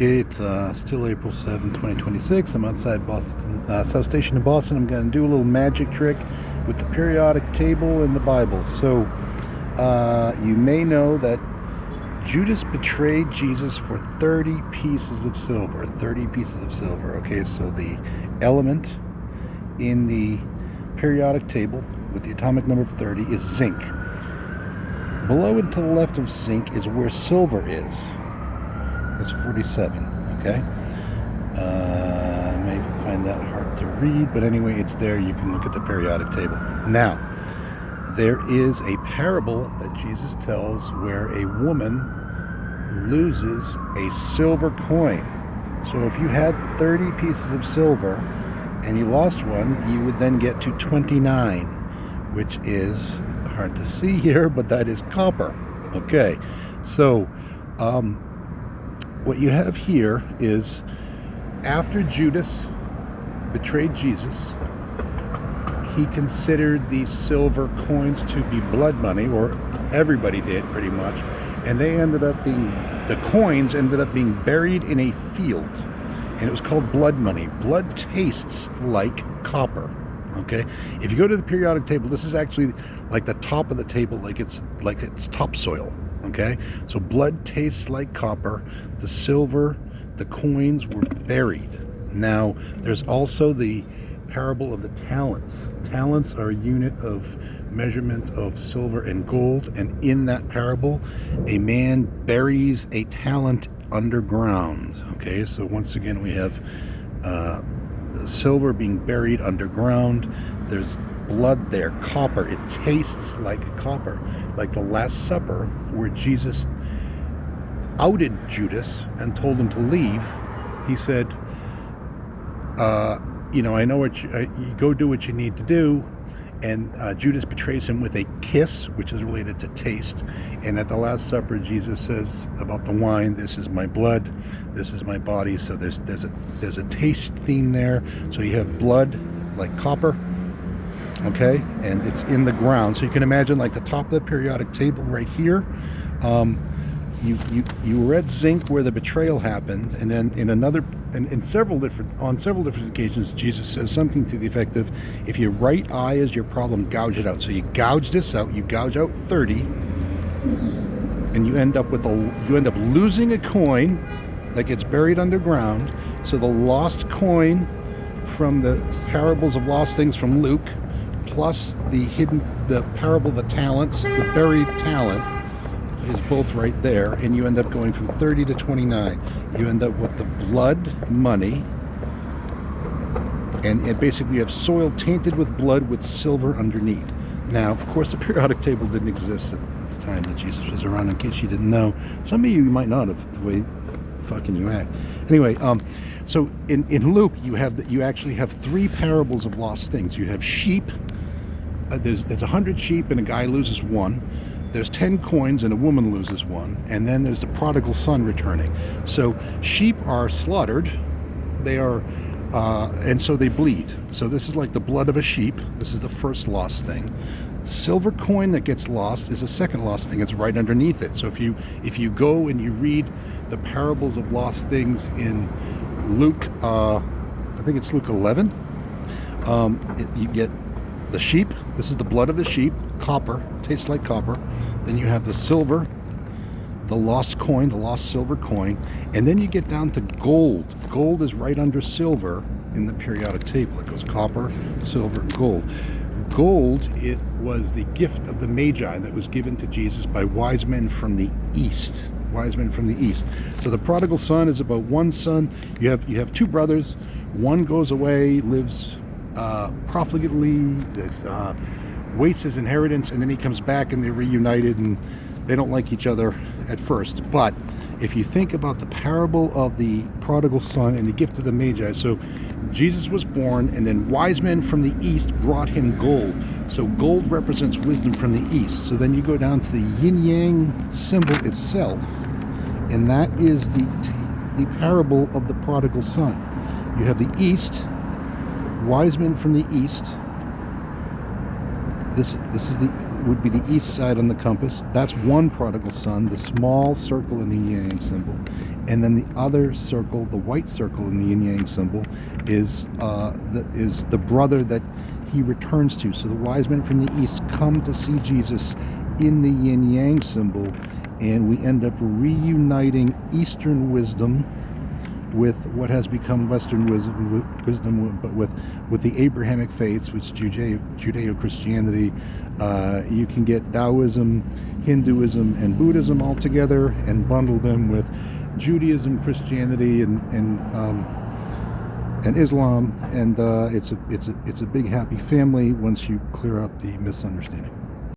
Okay, it's still April 7, 2026. I'm outside Boston, South Station in Boston. I'm going to do a little magic trick with the periodic table in the Bible. So, you may know that Judas betrayed Jesus for 30 pieces of silver. 30 pieces of silver. Okay, so the element in the periodic table with the atomic number of 30 is zinc. Below and to the left of zinc is where silver is. It's 47, okay? I may find that hard to read, but anyway, it's there. You can look at the periodic table. Now, there is a parable that Jesus tells where a woman loses a silver coin. So if you had 30 pieces of silver and you lost one, you would then get to 29, which is hard to see here, but that is copper. Okay, so what you have here is after Judas betrayed Jesus, he considered these silver coins to be blood money, or everybody did pretty much, and the coins ended up being buried in a field, and it was called blood money. Blood tastes like copper. Okay, if you go to the periodic table, this is actually like the top of the table, like it's topsoil. Okay, so blood tastes like copper. The silver, the coins were buried. Now, there's also the parable of the talents. Talents are a unit of measurement of silver and gold, and in that parable, a man buries a talent underground. Okay, so once again, we have silver being buried underground. There's blood there, copper. It tastes like copper, like the Last Supper, where Jesus outed Judas and told him to leave. He said, I know what you go do what you need to do. And Judas betrays him with a kiss, which is related to taste. And at the Last Supper, Jesus says about the wine, "This is my blood, this is my body." So there's a taste theme there. So you have blood like copper, okay, and it's in the ground. So you can imagine like the top of the periodic table right here. You read zinc where the betrayal happened, and then on several different occasions, Jesus says something to the effect of, if your right eye is your problem, gouge it out. So you gouge this out. You gouge out 30, and you end up losing a coin, like it's buried underground. So the lost coin from the parables of lost things from Luke, plus the parable of the talents, the buried talent, is both right there, and you end up going from 30 to 29. You end up with the blood money, and basically you have soil tainted with blood with silver underneath. Now, of course, the periodic table didn't exist at the time that Jesus was around, in case you didn't know. Some of you might not have, the way fucking you act. Anyway, so in Luke, you actually have 3 parables of lost things. You have sheep. There's 100 sheep, and a guy loses one. There's 10 coins and a woman loses one, and then there's the prodigal son returning. So sheep are slaughtered, and so they bleed. So this is like the blood of a sheep. This is the first lost thing. Silver coin that gets lost is a second lost thing. It's right underneath it. So if you go and you read the parables of lost things in Luke, I think it's Luke 11, you get the sheep. This is the blood of the sheep. Copper, tastes like copper. Then you have the silver, the lost coin, the lost silver coin. And then you get down to gold. Gold is right under silver in the periodic table. It goes copper, silver, gold. Gold, it was the gift of the Magi that was given to Jesus by wise men from the East. Wise men from the East. So the prodigal son is about one son. You have 2 brothers. One goes away, lives profligately, wastes his inheritance, and then he comes back and they're reunited, and they don't like each other at first. But if you think about the parable of the prodigal son and the gift of the Magi, so Jesus was born, and then wise men from the East brought him gold. So gold represents wisdom from the East. So then you go down to the yin-yang symbol itself, and that is the parable of the prodigal son. You have the East, wise men from the East. This would be the east side on the compass. That's one prodigal son, the small circle in the yang symbol. And then the other circle, the white circle in the yin yang symbol, is the brother that he returns to. So the wise men from the east come to see Jesus in the yin yang symbol, and we end up reuniting Eastern wisdom with what has become Western wisdom, but with the Abrahamic faiths, which Judeo-Christianity. You can get Taoism, Hinduism, and Buddhism all together and bundle them with Judaism, Christianity, and Islam, and it's a big happy family once you clear up the misunderstanding.